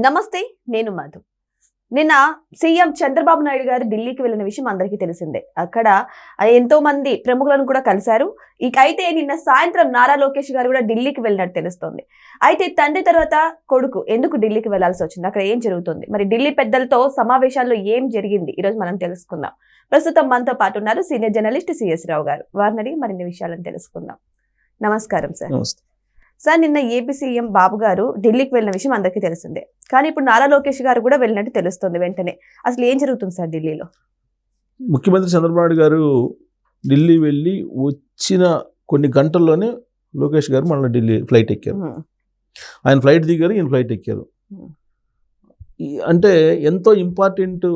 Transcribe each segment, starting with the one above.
నమస్తే, నేను మధు. నిన్న సీఎం చంద్రబాబు నాయుడు గారు ఢిల్లీకి వెళ్ళిన విషయం అందరికీ తెలిసిందే. అక్కడ ఎంతో మంది ప్రముఖులను కూడా కలిశారు. అయితే నిన్న సాయంత్రం నారా లోకేష్ గారు కూడా ఢిల్లీకి వెళ్ళినట్టు తెలుస్తోంది. అయితే తండ్రి తర్వాత కొడుకు ఎందుకు ఢిల్లీకి వెళ్లాల్సి వచ్చింది, అక్కడ ఏం జరుగుతుంది, మరి ఢిల్లీ పెద్దలతో సమావేశాల్లో ఏం జరిగింది, ఈ రోజు మనం తెలుసుకుందాం. ప్రస్తుతం మనతో పాటు ఉన్నారు సీనియర్ జర్నలిస్ట్ సిఎస్ రావు గారు. వారిని అడిగి మరిన్ని విషయాలను తెలుసుకుందాం. నమస్కారం సార్. సార్, నిన్న ఏపీ సీఎం బాబు గారు ఢిల్లీకి వెళ్ళిన విషయం అందరికీ తెలిసిందే. కానీ ఇప్పుడు నారా లోకేష్ గారు కూడా వెళ్ళినట్టు తెలుస్తుంది. వెంటనే అసలు ఏం జరుగుతుంది సార్ ఢిల్లీలో? ముఖ్యమంత్రి చంద్రబాబు నాయుడు గారు ఢిల్లీ వెళ్ళి వచ్చిన కొన్ని గంటల్లోనే లోకేష్ గారు మళ్ళీ ఢిల్లీ ఫ్లైట్ ఎక్కారు. ఆయన ఫ్లైట్ దిగారు, ఈయన ఫ్లైట్ ఎక్కారు. అంటే ఎంతో ఇంపార్టెంట్,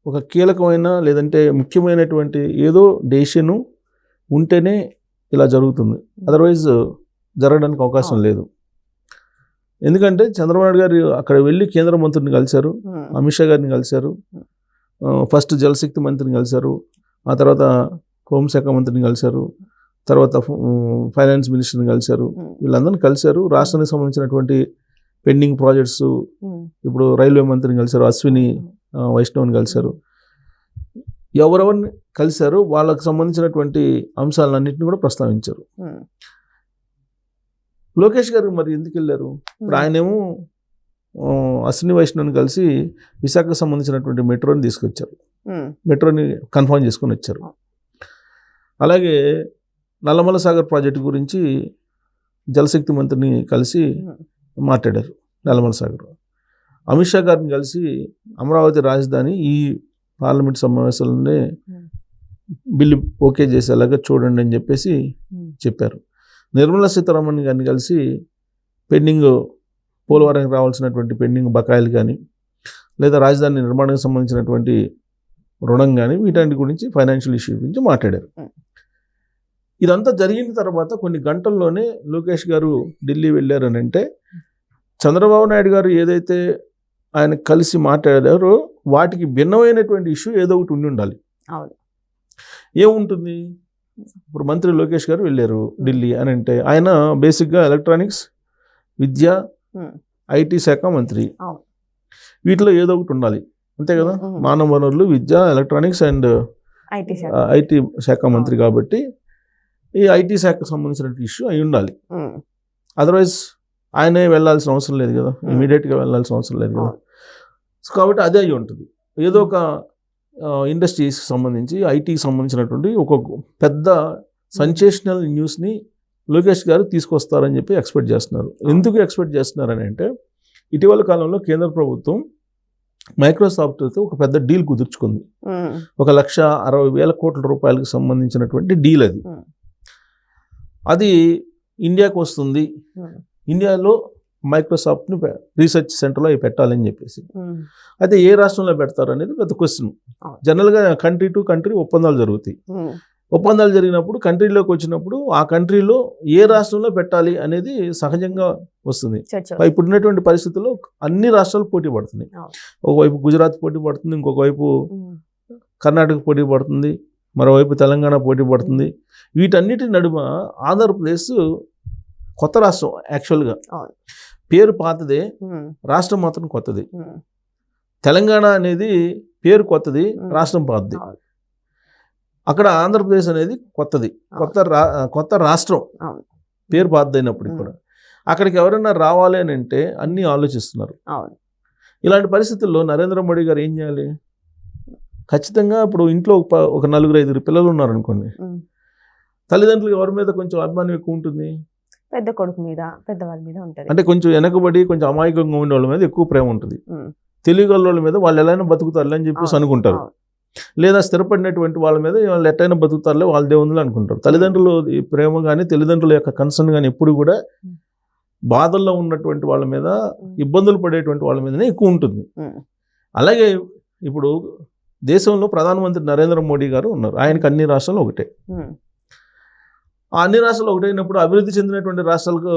ఒక కీలకమైన లేదంటే ముఖ్యమైనటువంటి ఏదో డెసిషను ఉంటేనే ఇలా జరుగుతుంది. అదర్వైజ్ జరగడానికి అవకాశం లేదు. ఎందుకంటే చంద్రబాబు నాయుడు గారు అక్కడ వెళ్ళి కేంద్ర మంత్రిని కలిశారు, అమిత్ షా గారిని కలిశారు, ఫస్ట్ జలశక్తి మంత్రిని కలిశారు, ఆ తర్వాత హోంశాఖ మంత్రిని కలిశారు, తర్వాత ఫైనాన్స్ మినిస్టర్ని కలిశారు. వీళ్ళందరినీ కలిశారు. రాష్ట్రానికి సంబంధించినటువంటి పెండింగ్ ప్రాజెక్ట్స్, ఇప్పుడు రైల్వే మంత్రిని కలిశారు, అశ్విని వైష్ణవ్ని కలిశారు. ఎవరెవరిని కలిశారు వాళ్ళకి సంబంధించినటువంటి అంశాలన్నింటినీ కూడా ప్రస్తావించారు. లోకేష్ గారు మరి ఎందుకు వెళ్ళారు? ఇప్పుడు ఆయనేమో అశ్విని వైష్ణవ్ని కలిసి విశాఖకు సంబంధించినటువంటి మెట్రోని తీసుకొచ్చారు, మెట్రోని కన్ఫర్మ్ చేసుకొని వచ్చారు. అలాగే నల్లమల సాగర్ ప్రాజెక్టు గురించి జలశక్తి మంత్రిని కలిసి మాట్లాడారు. నల్లమల సాగర్ అమిత్ షా గారిని కలిసి అమరావతి రాజధాని ఈ పార్లమెంట్ సమావేశాలనే బిల్లు ఓకే చేసేలాగా చూడండి అని చెప్పేసి చెప్పారు. నిర్మలా సీతారామన్ గారిని కలిసి పెండింగ్ పోలవరానికి రావాల్సినటువంటి పెండింగ్ బకాయిలు కానీ లేదా రాజధాని నిర్మాణానికి సంబంధించినటువంటి రుణం కానీ వీటన్నిటి గురించి ఫైనాన్షియల్ ఇష్యూ గురించి మాట్లాడారు. ఇదంతా జరిగిన తర్వాత కొన్ని గంటల్లోనే లోకేష్ గారు ఢిల్లీ వెళ్ళారని అంటే చంద్రబాబు నాయుడు గారు ఏదైతే ఆయన కలిసి మాట్లాడారో వాటికి భిన్నమైనటువంటి ఇష్యూ ఏదో ఒకటి ఉండి ఉండాలి. ఏముంటుంది? ఇప్పుడు మంత్రి లోకేష్ గారు వెళ్ళారు ఢిల్లీ అని అంటే ఆయన బేసిక్గా ఎలక్ట్రానిక్స్, విద్య, ఐటీ శాఖ మంత్రి. వీటిలో ఏదో ఒకటి ఉండాలి, అంతే కదా. మానవ వనరులు, విద్య, ఎలక్ట్రానిక్స్ అండ్ ఐటీ శాఖ మంత్రి కాబట్టి ఈ ఐటీ శాఖకు సంబంధించిన ఇష్యూ అయి ఉండాలి. అదర్వైజ్ ఆయనే వెళ్ళాల్సిన అవసరం లేదు కదా, ఇమీడియట్గా వెళ్ళాల్సిన అవసరం లేదు కదా. కాబట్టి అదే అయి ఉంటుంది. ఏదో ఒక ఇండస్ట్రీస్కి సంబంధించి ఐటీకి సంబంధించినటువంటి ఒక పెద్ద సెన్సేషనల్ న్యూస్ని లోకేష్ గారు తీసుకొస్తారని చెప్పి ఎక్స్పెక్ట్ చేస్తున్నారు. ఎందుకు ఎక్స్పెక్ట్ చేస్తున్నారని అంటే ఇటీవల కాలంలో కేంద్ర ప్రభుత్వం మైక్రోసాఫ్ట్తో ఒక పెద్ద డీల్ కుదుర్చుకుంది. 1,60,000 కోట్ల రూపాయలకు సంబంధించినటువంటి డీల్ అది. అది ఇండియాకు వస్తుంది. ఇండియాలో మైక్రోసాఫ్ట్ని రీసెర్చ్ సెంటర్లో అవి పెట్టాలని చెప్పేసి. అయితే ఏ రాష్ట్రంలో పెడతారు అనేది పెద్ద క్వశ్చన్. జనరల్గా కంట్రీ టు కంట్రీ ఒప్పందాలు జరుగుతాయి. ఒప్పందాలు జరిగినప్పుడు కంట్రీలోకి వచ్చినప్పుడు ఆ కంట్రీలో ఏ రాష్ట్రంలో పెట్టాలి అనేది సహజంగా వస్తుంది. ఇప్పుడున్నటువంటి పరిస్థితుల్లో అన్ని రాష్ట్రాలు పోటీ పడుతున్నాయి. ఒకవైపు గుజరాత్ పోటీ పడుతుంది, ఇంకొక వైపు కర్ణాటక పోటీ పడుతుంది, మరోవైపు తెలంగాణ పోటీ పడుతుంది. వీటన్నిటి నడుమ ఆంధ్రప్రదేశ్ కొత్త రాష్ట్రం. యాక్చువల్గా పేరు పాతదే, రాష్ట్రం మాత్రం కొత్తది. తెలంగాణ అనేది పేరు కొత్తది, రాష్ట్రం పాతది. అక్కడ ఆంధ్రప్రదేశ్ అనేది కొత్తది, కొత్త రాష్ట్రం, పేరు పాతదైనప్పుడు కూడా అక్కడికి ఎవరైనా రావాలి అని అంటే అన్నీ ఆలోచిస్తున్నారు. ఇలాంటి పరిస్థితుల్లో నరేంద్ర మోడీ గారు ఏం చేయాలి? ఖచ్చితంగా ఇప్పుడు ఇంట్లో ఒక 4-5 పిల్లలు ఉన్నారనుకోండి, తల్లిదండ్రులకు ఎవరి మీద కొంచెం అభిమానం ఎక్కువ ఉంటుంది? పెద్ద కొడుకు మీద, పెద్దవాళ్ళ మీద ఉంటుంది. అంటే కొంచెం వెనకబడి కొంచెం అమాయకంగా ఉండే వాళ్ళ మీద ఎక్కువ ప్రేమ ఉంటుంది. తెలియగల వాళ్ళ మీద వాళ్ళు ఎలా అయినా బతుకుతారులే అని చెప్పేసి అనుకుంటారు. లేదా స్థిరపడినటువంటి వాళ్ళ మీద వాళ్ళు ఎట్టయినా బతుకుతారులే, వాళ్ళ దేవుళ్ళు అనుకుంటారు. తల్లిదండ్రులు ప్రేమ కానీ తల్లిదండ్రుల యొక్క కన్సర్న్ కానీ ఎప్పుడు కూడా బాధల్లో ఉన్నటువంటి వాళ్ళ మీద, ఇబ్బందులు పడేటువంటి వాళ్ళ మీదనే ఎక్కువ ఉంటుంది. అలాగే ఇప్పుడు దేశంలో ప్రధానమంత్రి నరేంద్ర మోడీ గారు ఉన్నారు. ఆయనకు అన్ని రాష్ట్రాలు ఒకటే. ఆ అన్ని రాష్ట్రాలు ఒకటైనప్పుడు అభివృద్ధి చెందినటువంటి రాష్ట్రాలకు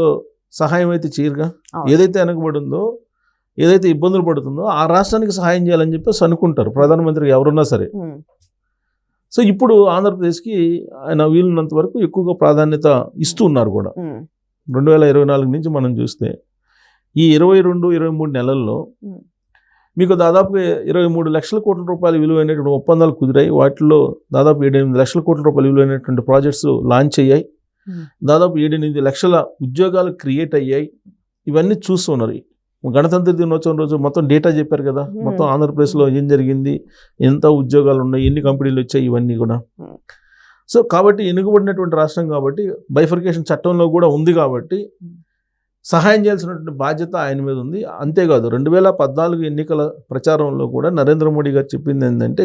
సహాయం అయితే చేయరుగా. ఏదైతే వెనకబడిందో, ఏదైతే ఇబ్బందులు పడుతుందో ఆ రాష్ట్రానికి సహాయం చేయాలని చెప్పేసి అనుకుంటారు ప్రధానమంత్రికి ఎవరున్నా సరే. సో ఇప్పుడు ఆంధ్రప్రదేశ్కి ఆయన వీలున్నంత వరకు ఎక్కువగా ప్రాధాన్యత ఇస్తూ ఉన్నారు కూడా. 2024 నుంచి మనం చూస్తే ఈ 22-23 నెలల్లో మీకు దాదాపుగా 23 లక్షల కోట్ల రూపాయల విలువైనటువంటి ఒప్పందాలు కుదిరాయి. వాటిలో దాదాపు 7-8 లక్షల కోట్ల రూపాయల విలువైనటువంటి ప్రాజెక్ట్స్ లాంచ్ అయ్యాయి. దాదాపు 7-8 లక్షల ఉద్యోగాలు క్రియేట్ అయ్యాయి. ఇవన్నీ చూస్తున్నారు. గణతంత్ర దినోత్సవం రోజు మొత్తం డేటా చెప్పారు కదా, మొత్తం ఆంధ్రప్రదేశ్లో ఏం జరిగింది, ఎంత ఉద్యోగాలు ఉన్నాయి, ఎన్ని కంపెనీలు వచ్చాయి, ఇవన్నీ కూడా. సో కాబట్టి ఎన్నుకబడినటువంటి రాష్ట్రం కాబట్టి బైఫర్కేషన్ చట్టంలో కూడా ఉంది కాబట్టి సహాయం చేయాల్సినటువంటి బాధ్యత ఆయన మీద ఉంది. అంతేకాదు 2014 ఎన్నికల ప్రచారంలో కూడా నరేంద్ర మోడీ గారు చెప్పింది ఏంటంటే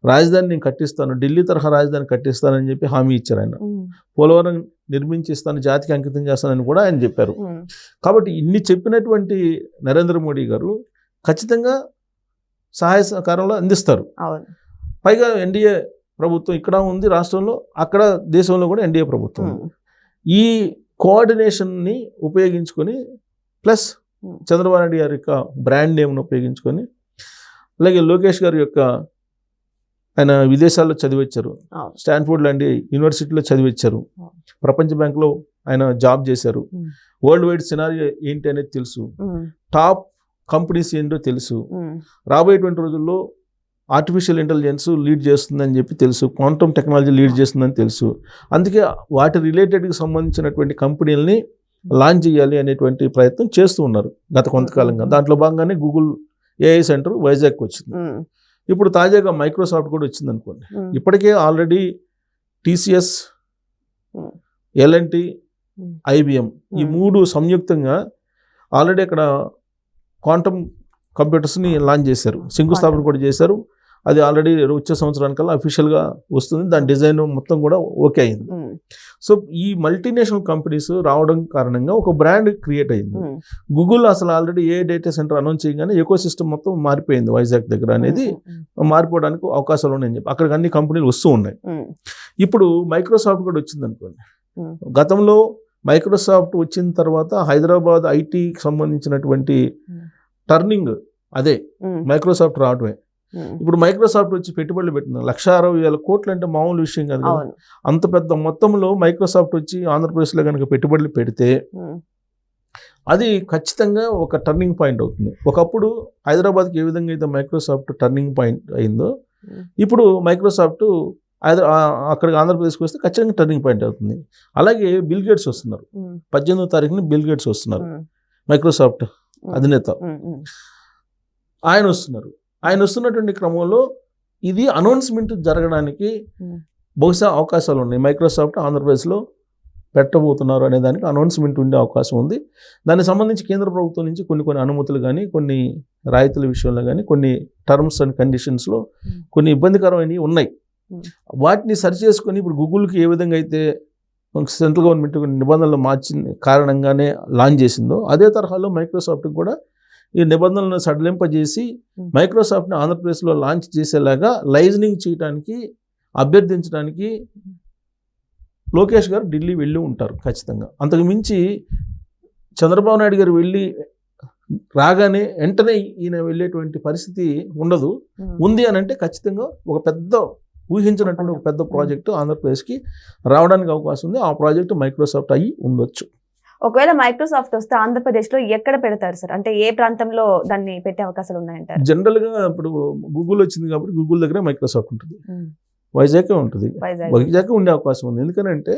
రాజధాని నేను కట్టిస్తాను, ఢిల్లీ తరహా రాజధాని కట్టిస్తానని చెప్పి హామీ ఇచ్చారు ఆయన. పోలవరం నిర్మించిస్తాను, జాతికి అంకితం చేస్తానని కూడా ఆయన చెప్పారు. కాబట్టి ఇన్ని చెప్పినటువంటి నరేంద్ర మోడీ గారు ఖచ్చితంగా సహాయ సహకారంలో అందిస్తారు. పైగా ఎన్డీఏ ప్రభుత్వం ఇక్కడ ఉంది రాష్ట్రంలో, అక్కడ దేశంలో కూడా ఎన్డీఏ ప్రభుత్వం. ఈ కోఆర్డినేషన్ని ఉపయోగించుకొని ప్లస్ చంద్రబాబు నాయుడు గారి యొక్క బ్రాండ్ నేమ్ను ఉపయోగించుకొని, అలాగే లోకేష్ గారి యొక్క ఆయన విదేశాల్లో చదివచ్చారు, స్టాన్ఫోర్డ్ లాంటి యూనివర్సిటీలో చదివచ్చారు, ప్రపంచ బ్యాంకులో ఆయన జాబ్ చేశారు, వరల్డ్ వైడ్ సినారియో ఏంటి అనేది తెలుసు, టాప్ కంపెనీస్ ఏంటో తెలుసు, రాబోయేటువంటి రోజుల్లో ఆర్టిఫిషియల్ ఇంటెలిజెన్స్ లీడ్ చేస్తుందని చెప్పి తెలుసు, క్వాంటమ్ టెక్నాలజీ లీడ్ చేస్తుందని తెలుసు. అందుకే వాటి రిలేటెడ్కి సంబంధించినటువంటి కంపెనీలని లాంచ్ చేయాలి అనేటువంటి ప్రయత్నం చేస్తూ ఉన్నారు గత కొంతకాలంగా. దాంట్లో భాగంగానే గూగుల్ ఏఐ సెంటర్ వైజాగ్ వచ్చింది. ఇప్పుడు తాజాగా మైక్రోసాఫ్ట్ కూడా వచ్చింది అనుకోండి. ఇప్పటికే ఆల్రెడీ TCS, L&T, IBM ఈ 3 సంయుక్తంగా ఆల్రెడీ అక్కడ క్వాంటమ్ కంప్యూటర్స్ని లాంచ్ చేశారు, శంకుస్థాపన కూడా చేశారు. అది ఆల్రెడీ వచ్చే సంవత్సరానికల్లా అఫీషియల్గా వస్తుంది. దాని డిజైన్ మొత్తం కూడా ఓకే అయింది. సో ఈ మల్టీనేషనల్ కంపెనీస్ రావడం కారణంగా ఒక బ్రాండ్ క్రియేట్ అయింది. గూగుల్ అసలు ఆల్రెడీ ఏ డేటా సెంటర్ అనౌన్స్ చేయగానే ఎకో సిస్టమ్ మొత్తం మారిపోయింది వైజాగ్ దగ్గర అనేది మారిపోవడానికి అవకాశాలు ఉన్నాయని చెప్పి అక్కడికి అన్ని కంపెనీలు వస్తూ ఉన్నాయి. ఇప్పుడు మైక్రోసాఫ్ట్ కూడా వచ్చింది అనుకోండి. గతంలో మైక్రోసాఫ్ట్ వచ్చిన తర్వాత హైదరాబాద్ ఐటీకి సంబంధించినటువంటి టర్నింగ్ అదే మైక్రోసాఫ్ట్ రావడమే. ఇప్పుడు మైక్రోసాఫ్ట్ వచ్చి పెట్టుబడులు పెట్టింది 1,60,000 కోట్లు అంటే మామూలు విషయం కాదు కదా. అంత పెద్ద మొత్తంలో మైక్రోసాఫ్ట్ వచ్చి ఆంధ్రప్రదేశ్లో కనుక పెట్టుబడులు పెడితే అది ఖచ్చితంగా ఒక టర్నింగ్ పాయింట్ అవుతుంది. ఒకప్పుడు హైదరాబాద్కి ఏ విధంగా అయితే మైక్రోసాఫ్ట్ టర్నింగ్ పాయింట్ అయిందో ఇప్పుడు మైక్రోసాఫ్ట్ అక్కడికి ఆంధ్రప్రదేశ్కి వస్తే ఖచ్చితంగా టర్నింగ్ పాయింట్ అవుతుంది. అలాగే బిల్ గేట్స్ వస్తున్నారు. 18వ తారీఖున బిల్ గేట్స్ వస్తున్నారు, మైక్రోసాఫ్ట్ అధినేత. ఆయన వస్తున్నారు. ఆయన వస్తున్నటువంటి క్రమంలో ఇది అనౌన్స్మెంట్ జరగడానికి బహుశా అవకాశాలు ఉన్నాయి. మైక్రోసాఫ్ట్ ఆంధ్రప్రదేశ్లో పెట్టబోతున్నారు అనే దానికి అనౌన్స్మెంట్ ఉండే అవకాశం ఉంది. దానికి సంబంధించి కేంద్ర ప్రభుత్వం నుంచి కొన్ని అనుమతులు కానీ, కొన్ని రాయితీల విషయంలో కానీ, కొన్ని టర్మ్స్ అండ్ కండిషన్స్లో కొన్ని ఇబ్బందికరమైనవి ఉన్నాయి. వాటిని సరిచేసుకొని ఇప్పుడు గూగుల్కి ఏ విధంగా అయితే సెంట్రల్ గవర్నమెంట్ నిబంధనలు మార్చిన కారణంగానే లాంచ్ చేసిందో అదే తరహాలో మైక్రోసాఫ్ట్కి కూడా ఈ నిబంధనలను సడలింపజేసి మైక్రోసాఫ్ట్ని ఆంధ్రప్రదేశ్లో లాంచ్ చేసేలాగా లైజనింగ్ చేయడానికి, అభ్యర్థించడానికి లోకేష్ గారు ఢిల్లీ వెళ్ళి ఉంటారు ఖచ్చితంగా. అంతకు మించి చంద్రబాబు నాయుడు గారు వెళ్ళి రాగానే వెంటనే ఈయన వెళ్ళేటువంటి పరిస్థితి ఉండదు. ఉంది అని అంటే ఖచ్చితంగా ఒక పెద్ద ఊహించినటువంటి ఒక పెద్ద ప్రాజెక్టు ఆంధ్రప్రదేశ్కి రావడానికి అవకాశం ఉంది. ఆ ప్రాజెక్టు మైక్రోసాఫ్ట్ అయ్యి ఉండొచ్చు. ఒకవేళ మైక్రోసాఫ్ట్ వస్తే ఆంధ్రప్రదేశ్లో ఎక్కడ పెడతారు సార్? అంటే ఏ ప్రాంతంలో దాన్ని పెట్టే అవకాశాలు ఉన్నాయంటారు? జనరల్గా ఇప్పుడు గూగుల్ వచ్చింది కాబట్టి గూగుల్ దగ్గరే మైక్రోసాఫ్ట్ ఉంటుంది, వైజాగే ఉంటుంది, వైజాగ్ ఉండే అవకాశం ఉంది. ఎందుకంటే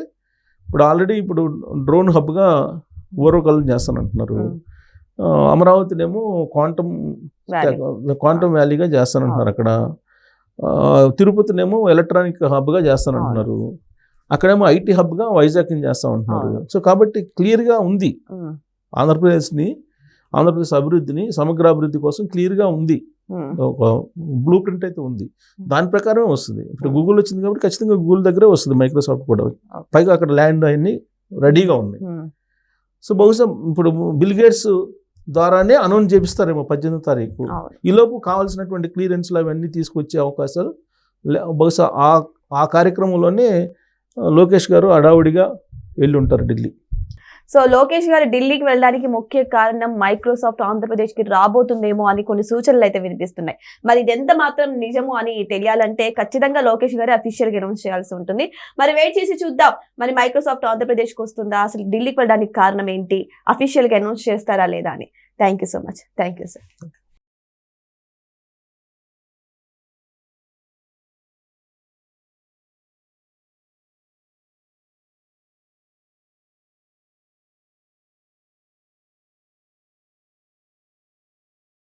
ఇప్పుడు ఆల్రెడీ ఇప్పుడు డ్రోన్ హబ్గా ఓరవకల్ని చేస్తానంటున్నారు. అమరావతినేమో క్వాంటమ్ వ్యాలీగా చేస్తానంటున్నారు. అక్కడ తిరుపతినేమో ఎలక్ట్రానిక్ హబ్గా చేస్తానంటున్నారు. అక్కడేమో ఐటీ హబ్గా వైజాగ్ని చేస్తామంటున్నారు. సో కాబట్టి క్లియర్గా ఉంది ఆంధ్రప్రదేశ్ అభివృద్ధిని, సమగ్ర అభివృద్ధి కోసం క్లియర్గా ఉంది. ఒక బ్లూ ప్రింట్ అయితే ఉంది, దాని ప్రకారమే వస్తుంది. ఇప్పుడు గూగుల్ వచ్చింది కాబట్టి ఖచ్చితంగా గూగుల్ దగ్గరే వస్తుంది మైక్రోసాఫ్ట్ కూడా. పైగా అక్కడ ల్యాండ్ అవన్నీ రెడీగా ఉన్నాయి. సో బహుశా ఇప్పుడు బిల్ గేట్స్ ద్వారానే అనౌన్స్ చేపిస్తారేమో 18వ తారీఖు. ఈలోపు కావాల్సినటువంటి క్లియరెన్స్లు అవన్నీ తీసుకొచ్చే అవకాశాలు బహుశా ఆ కార్యక్రమంలోనే లోకేష్ గారు అడావుడిగా వెళ్ళి ఉంటారు ఢిల్లీ. సో లోకేష్ గారు ఢిల్లీకి వెళ్ళడానికి ముఖ్య కారణం మైక్రోసాఫ్ట్ ఆంధ్రప్రదేశ్కి రాబోతుందేమో అని కొన్ని సూచనలు అయితే వినిపిస్తున్నాయి. మరి ఇది ఎంత మాత్రం నిజము అని తెలియాలంటే ఖచ్చితంగా లోకేష్ గారు అఫీషియల్గా అనౌన్స్ చేయాల్సి ఉంటుంది. మరి వెయిట్ చేసి చూద్దాం, మరి మైక్రోసాఫ్ట్ ఆంధ్రప్రదేశ్కి వస్తుందా, అసలు ఢిల్లీకి వెళ్ళడానికి కారణం ఏంటి, అఫీషియల్గా అనౌన్స్ చేస్తారా లేదా అని. Thank you so much. Thank you sir.